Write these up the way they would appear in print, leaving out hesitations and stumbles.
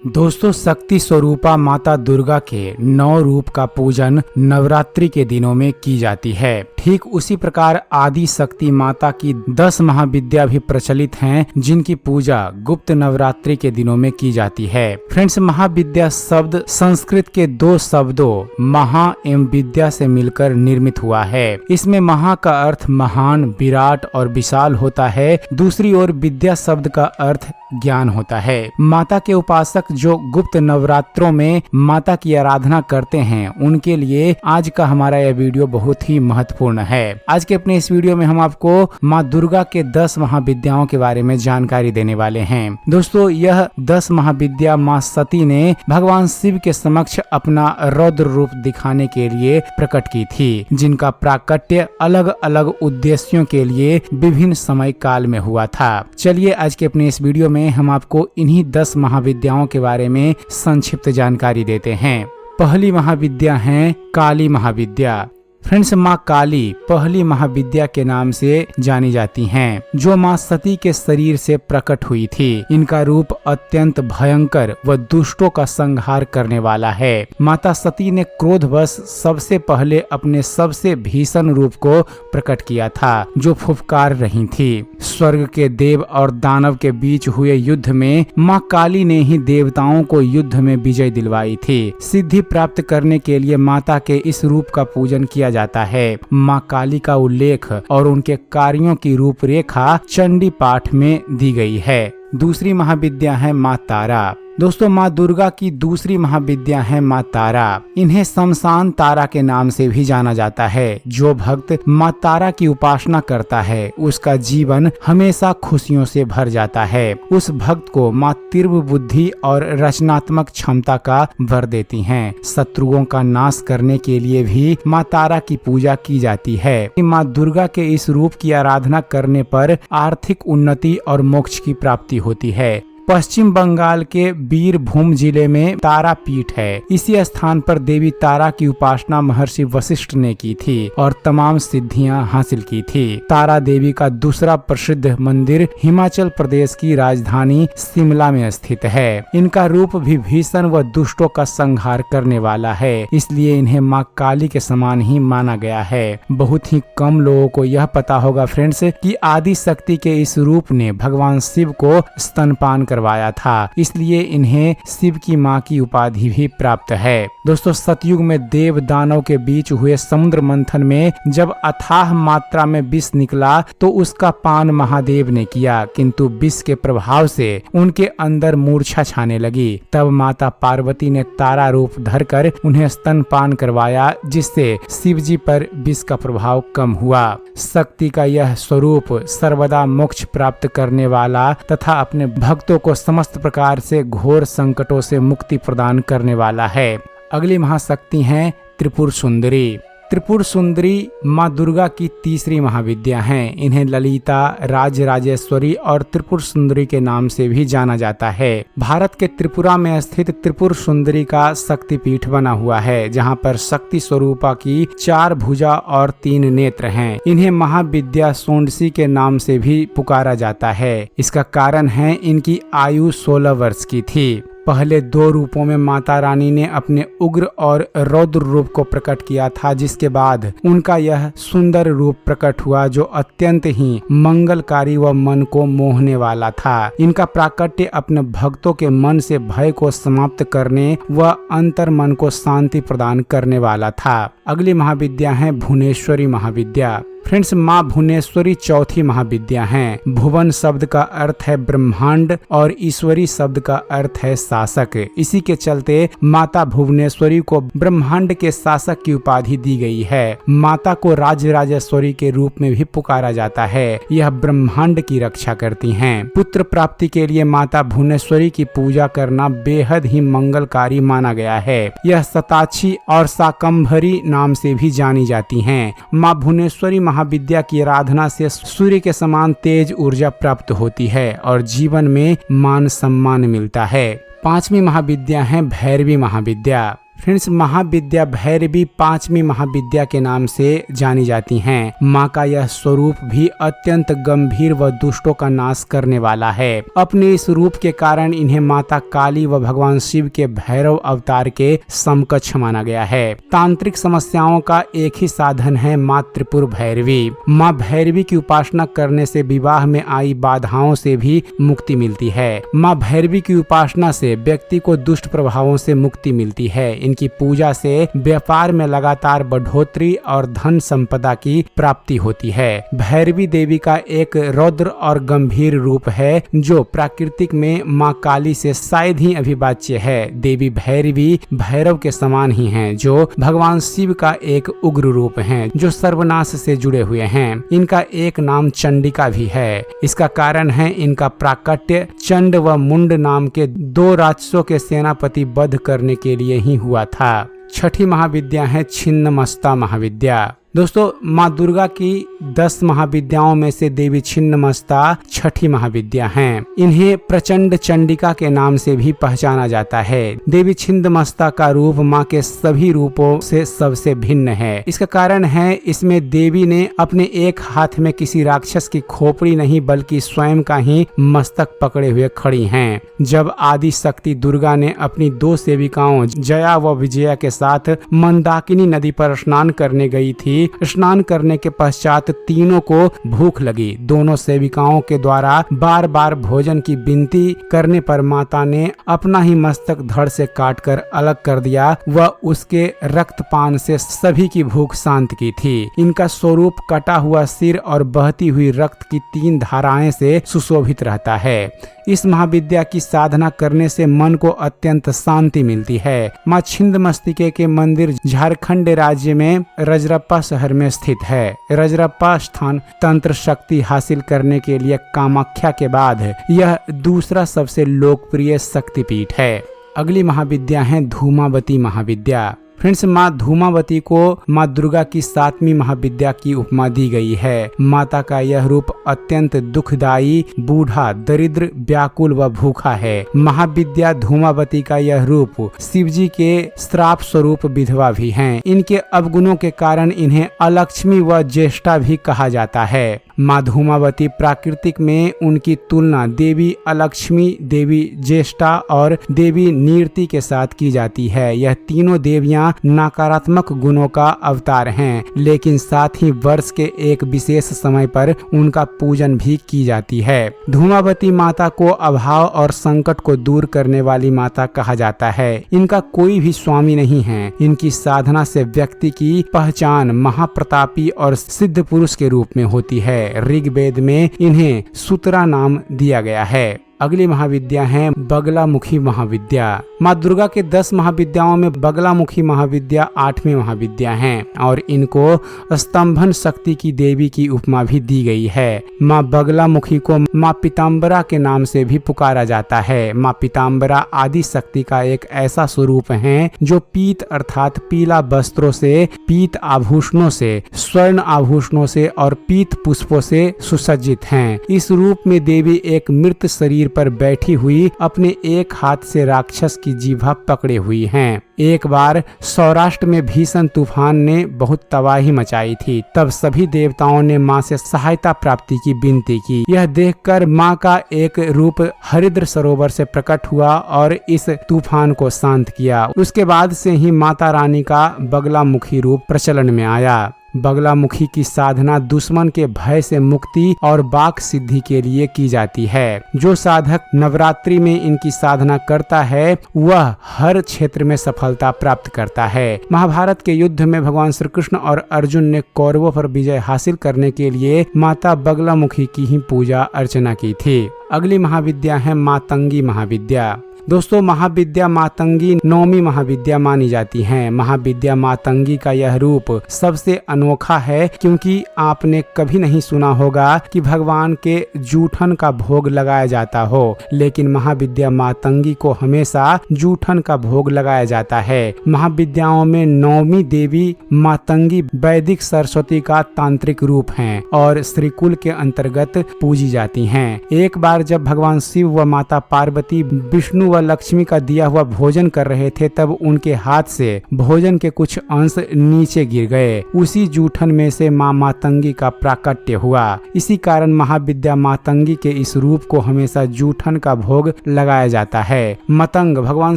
दोस्तों, शक्ति स्वरूपा माता दुर्गा के 9 रूप का पूजन नवरात्रि के दिनों में की जाती है। ठीक उसी प्रकार आदि शक्ति माता की 10 महाविद्या भी प्रचलित हैं, जिनकी पूजा गुप्त नवरात्रि के दिनों में की जाती है। फ्रेंड्स, महाविद्या शब्द संस्कृत के 2 शब्दों महा एवं विद्या से मिलकर निर्मित हुआ है। इसमें महा का अर्थ महान, विराट और विशाल होता है। दूसरी ओर विद्या शब्द का अर्थ ज्ञान होता है। माता के उपासक जो गुप्त नवरात्रों में माता की आराधना करते हैं, उनके लिए आज का हमारा यह वीडियो बहुत ही महत्वपूर्ण है। आज के अपने इस वीडियो में हम आपको माँ दुर्गा के 10 महाविद्याओं के बारे में जानकारी देने वाले हैं। दोस्तों, यह 10 महाविद्या माँ सती ने भगवान शिव के समक्ष अपना रौद्र रूप दिखाने के लिए प्रकट की थी, जिनका प्राकट्य अलग अलग उद्देश्यों के लिए विभिन्न समय काल में हुआ था। चलिए आज के अपने इस वीडियो में हम आपको इन्हीं 10 महाविद्याओं के बारे में संक्षिप्त जानकारी देते हैं। पहली महाविद्या है काली महाविद्या। फ्रेंड्स, माँ काली पहली महाविद्या के नाम से जानी जाती हैं, जो माँ सती के शरीर से प्रकट हुई थी। इनका रूप अत्यंत भयंकर व दुष्टों का संहार करने वाला है। माता सती ने क्रोधवश सबसे पहले अपने सबसे भीषण रूप को प्रकट किया था, जो फुफकार रही थी। स्वर्ग के देव और दानव के बीच हुए युद्ध में माँ काली ने ही देवताओं को युद्ध में विजय दिलवाई थी। सिद्धि प्राप्त करने के लिए माता के इस रूप का पूजन किया जाता है। माँ काली का उल्लेख और उनके कार्यों की रूपरेखा चंडी पाठ में दी गई है। दूसरी महाविद्या है माँ तारा। दोस्तों, माँ दुर्गा की दूसरी महाविद्या है माँ तारा। इन्हें शमशान तारा के नाम से भी जाना जाता है। जो भक्त माँ तारा की उपासना करता है, उसका जीवन हमेशा खुशियों से भर जाता है। उस भक्त को माँ तीव्र बुद्धि और रचनात्मक क्षमता का वर देती हैं। शत्रुओं का नाश करने के लिए भी माँ तारा की पूजा की जाती है। माँ दुर्गा के इस रूप की आराधना करने पर आर्थिक उन्नति और मोक्ष की प्राप्ति होती है। पश्चिम बंगाल के बीरभूम जिले में तारा पीठ है। इसी स्थान पर देवी तारा की उपासना महर्षि वशिष्ठ ने की थी और तमाम सिद्धियां हासिल की थी। तारा देवी का दूसरा प्रसिद्ध मंदिर हिमाचल प्रदेश की राजधानी शिमला में स्थित है। इनका रूप भी भीषण व दुष्टों का संहार करने वाला है, इसलिए इन्हें माँ काली के समान ही माना गया है। बहुत ही कम लोगों को यह पता होगा फ्रेंड्स कि आदि शक्ति के इस रूप ने भगवान शिव को स्तनपान करवाया था, इसलिए इन्हें शिव की मां की उपाधि भी प्राप्त है। दोस्तों, सतयुग में देव दानव के बीच हुए समुद्र मंथन में जब अथाह मात्रा में विष निकला तो उसका पान महादेव ने किया, किंतु विष के प्रभाव से उनके अंदर मूर्छा छाने लगी। तब माता पार्वती ने तारा रूप धरकर उन्हें स्तनपान करवाया, जिससे शिव जी पर विष का प्रभाव कम हुआ। शक्ति का यह स्वरूप सर्वदा मोक्ष प्राप्त करने वाला तथा अपने भक्तों को समस्त प्रकार से घोर संकटों से मुक्ति प्रदान करने वाला है। अगली महाशक्ति हैं त्रिपुर सुंदरी। त्रिपुर सुंदरी माँ दुर्गा की तीसरी महाविद्या हैं। इन्हें ललिता, राजराजेश्वरी और त्रिपुर सुंदरी के नाम से भी जाना जाता है। भारत के त्रिपुरा में स्थित त्रिपुर सुंदरी का शक्तिपीठ बना हुआ है, जहाँ पर शक्ति स्वरूपा की 4 भुजा और 3 नेत्र हैं। इन्हें महाविद्या सोंडसी के नाम से भी पुकारा जाता है। इसका कारण है इनकी आयु 16 वर्ष की थी। पहले 2 रूपों में माता रानी ने अपने उग्र और रौद्र रूप को प्रकट किया था, जिसके बाद उनका यह सुंदर रूप प्रकट हुआ, जो अत्यंत ही मंगलकारी व मन को मोहने वाला था। इनका प्राकट्य अपने भक्तों के मन से भय को समाप्त करने व अंतर मन को शांति प्रदान करने वाला था। अगली महाविद्या है भुवनेश्वरी महाविद्या। फ्रेंड्स, माँ भुवनेश्वरी चौथी महाविद्या हैं। भुवन शब्द का अर्थ है ब्रह्मांड और ईश्वरी शब्द का अर्थ है शासक। इसी के चलते माता भुवनेश्वरी को ब्रह्मांड के शासक की उपाधि दी गई है। माता को राजराजेश्वरी के रूप में भी पुकारा जाता है। यह ब्रह्मांड की रक्षा करती हैं। पुत्र प्राप्ति के लिए माता भुवनेश्वरी की पूजा करना बेहद ही मंगलकारी माना गया है। यह शताक्षी और शाकंभरी नाम से भी जानी जाती हैं। माँ भुवनेश्वरी महाविद्या की आराधना से सूर्य के समान तेज ऊर्जा प्राप्त होती है और जीवन में मान सम्मान मिलता है। 5वीं महाविद्या है भैरवी महाविद्या। फ्रेंड्स, महाविद्या भैरवी 5वीं महाविद्या के नाम से जानी जाती हैं। माँ का यह स्वरूप भी अत्यंत गंभीर व दुष्टों का नाश करने वाला है। अपने इस रूप के कारण इन्हें माता काली व भगवान शिव के भैरव अवतार के समकक्ष माना गया है। तांत्रिक समस्याओं का एक ही साधन है माँ त्रिपुर भैरवी। माँ भैरवी की उपासना करने से विवाह में आई बाधाओं से भी मुक्ति मिलती है। माँ भैरवी की उपासना से व्यक्ति को दुष्ट प्रभावों से मुक्ति मिलती है। इनकी पूजा से व्यापार में लगातार बढ़ोतरी और धन संपदा की प्राप्ति होती है। भैरवी देवी का एक रौद्र और गंभीर रूप है जो प्राकृतिक में माँ काली से शायद ही अभिवाच्य है। देवी भैरवी भैरव के समान ही हैं, जो भगवान शिव का एक उग्र रूप हैं, जो सर्वनाश से जुड़े हुए हैं। इनका एक नाम चंडिका भी है। इसका कारण है इनका प्राकट्य चंड व मुंड नाम के 2 राक्षसों के सेनापति वध करने के लिए ही हुआ था। छठी महाविद्या है छिन्नमस्ता महाविद्या। दोस्तों, माँ दुर्गा की 10 महाविद्याओं में से देवी छिन्नमस्ता छठी महाविद्या हैं। इन्हें प्रचंड चंडिका के नाम से भी पहचाना जाता है। देवी छिन्नमस्ता का रूप माँ के सभी रूपों से सबसे भिन्न है। इसका कारण है इसमें देवी ने अपने एक हाथ में किसी राक्षस की खोपड़ी नहीं बल्कि स्वयं का ही मस्तक पकड़े हुए खड़ी हैं। जब आदि शक्ति दुर्गा ने अपनी 2 सेविकाओं जया व विजया के साथ मंदाकिनी नदी पर स्नान करने गई थी, स्नान करने के पश्चात तीनों को भूख लगी। दोनों सेविकाओं के द्वारा बार बार भोजन की विनती करने पर माता ने अपना ही मस्तक धड़ से काटकर अलग कर दिया व उसके रक्तपान से सभी की भूख शांत की थी। इनका स्वरूप कटा हुआ सिर और बहती हुई रक्त की 3 धाराएं से सुशोभित रहता है। इस महाविद्या की साधना करने से मन को अत्यंत शांति मिलती है। माँ छिन्नमस्तिके के मंदिर झारखंड राज्य में रजरप्पा शहर में स्थित है। रजरप्पा स्थान तंत्र शक्ति हासिल करने के लिए कामाख्या के बाद यह दूसरा सबसे लोकप्रिय शक्तिपीठ है। अगली महाविद्या है धूमावती महाविद्या। फ्रेंड्स, माँ धूमावती को माँ दुर्गा की 7वीं महाविद्या की उपमा दी गई है। माता का यह रूप अत्यंत दुखदायी, बूढ़ा, दरिद्र, व्याकुल व भूखा है। महाविद्या धूमावती का यह रूप शिवजी के श्राप स्वरूप विधवा भी हैं। इनके अवगुणों के कारण इन्हें अलक्ष्मी व ज्येष्ठा भी कहा जाता है। माँ धूमावती प्राकृतिक में उनकी तुलना देवी अलक्ष्मी, देवी ज्येष्ठा और देवी नीरति के साथ की जाती है। यह तीनों देवियां नकारात्मक गुणों का अवतार हैं, लेकिन साथ ही वर्ष के एक विशेष समय पर उनका पूजन भी की जाती है। धूमावती माता को अभाव और संकट को दूर करने वाली माता कहा जाता है। इनका कोई भी स्वामी नहीं है। इनकी साधना से व्यक्ति की पहचान महाप्रतापी और सिद्ध पुरुष के रूप में होती है। ऋग्वेद में इन्हें सूत्रा नाम दिया गया है। अगली महाविद्या है बगलामुखी महाविद्या। माँ दुर्गा के 10 महाविद्याओं में बगलामुखी महाविद्या 8वीं महाविद्या है और इनको स्तंभन शक्ति की देवी की उपमा भी दी गई है। माँ बगलामुखी को माँ पीताम्बरा के नाम से भी पुकारा जाता है। माँ पीताम्बरा आदि शक्ति का एक ऐसा स्वरूप है जो पीत अर्थात पीला वस्त्रों से, पीत आभूषणों से, स्वर्ण आभूषणों से और पीत पुष्पों से सुसज्जित हैं। इस रूप में देवी एक मृत शरीर पर बैठी हुई अपने एक हाथ से राक्षस की जीभा पकड़े हुई हैं। एक बार सौराष्ट्र में भीषण तूफान ने बहुत तबाही मचाई थी। तब सभी देवताओं ने माँ से सहायता प्राप्ति की विनती की। यह देखकर माँ का एक रूप हरिद्र सरोवर से प्रकट हुआ और इस तूफान को शांत किया। उसके बाद से ही माता रानी का बगलामुखी रूप प्रचलन में आया। बगलामुखी की साधना दुश्मन के भय से मुक्ति और वाक सिद्धि के लिए की जाती है। जो साधक नवरात्रि में इनकी साधना करता है वह हर क्षेत्र में सफलता प्राप्त करता है। महाभारत के युद्ध में भगवान श्री कृष्ण और अर्जुन ने कौरवों पर विजय हासिल करने के लिए माता बगलामुखी की ही पूजा अर्चना की थी। अगली महाविद्या है मातंगी महाविद्या। दोस्तों, महाविद्या मातंगी 9वीं महाविद्या मानी जाती है। महाविद्या मातंगी का यह रूप सबसे अनोखा है क्योंकि आपने कभी नहीं सुना होगा कि भगवान के जूठन का भोग लगाया जाता हो, लेकिन महाविद्या मातंगी को हमेशा जूठन का भोग लगाया जाता है। महाविद्याओं में 9वीं देवी मातंगी वैदिक सरस्वती का तांत्रिक रूप हैं और श्रीकुल के अंतर्गत पूजी जाती हैं। एक बार जब भगवान शिव व माता पार्वती विष्णु वह लक्ष्मी का दिया हुआ भोजन कर रहे थे तब उनके हाथ से भोजन के कुछ अंश नीचे गिर गए। उसी जूठन में से माँ मातंगी का प्राकट्य हुआ। इसी कारण महाविद्या मातंगी के इस रूप को हमेशा जूठन का भोग लगाया जाता है। मतंग भगवान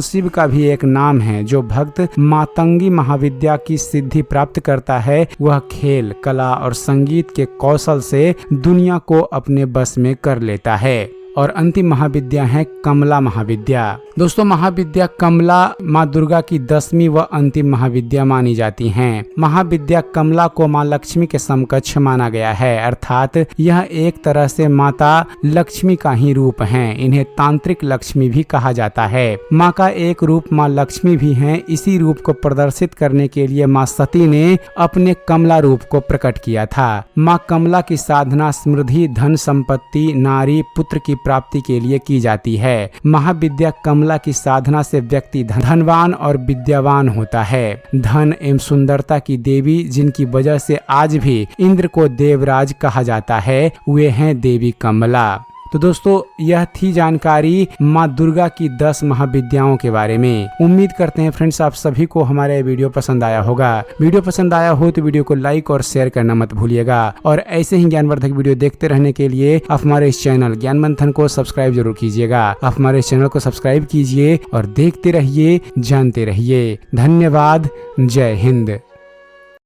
शिव का भी एक नाम है। जो भक्त मातंगी महाविद्या की सिद्धि प्राप्त करता है वह खेल, कला और संगीत के कौशल से दुनिया को अपने बस में कर लेता है। और अंतिम महाविद्या है कमला महाविद्या। दोस्तों, महाविद्या कमला माँ दुर्गा की 10वीं व अंतिम महाविद्या मानी जाती हैं। महाविद्या कमला को माँ लक्ष्मी के समकक्ष माना गया है, अर्थात यह एक तरह से माता लक्ष्मी का ही रूप है। इन्हें तांत्रिक लक्ष्मी भी कहा जाता है। माँ का एक रूप माँ लक्ष्मी भी है। इसी रूप को प्रदर्शित करने के लिए माँ सती ने अपने कमला रूप को प्रकट किया था। माँ कमला की साधना समृद्धि, धन संपत्ति, नारी, पुत्र की प्राप्ति के लिए की जाती है। महाविद्या कमला की साधना से व्यक्ति धनवान और विद्यावान होता है। धन एवं सुंदरता की देवी, जिनकी वजह से आज भी इंद्र को देवराज कहा जाता है, वे हैं देवी कमला। तो दोस्तों, यह थी जानकारी माँ दुर्गा की 10 महाविद्याओं के बारे में। उम्मीद करते हैं फ्रेंड्स आप सभी को हमारा ये वीडियो पसंद आया होगा। वीडियो पसंद आया हो तो वीडियो को लाइक और शेयर करना मत भूलिएगा। और ऐसे ही ज्ञानवर्धक वीडियो देखते रहने के लिए आप हमारे इस चैनल ज्ञान मंथन को सब्सक्राइब जरूर कीजिएगा। आप हमारे इस चैनल को सब्सक्राइब कीजिए और देखते रहिए, जानते रहिए। धन्यवाद। जय हिंद।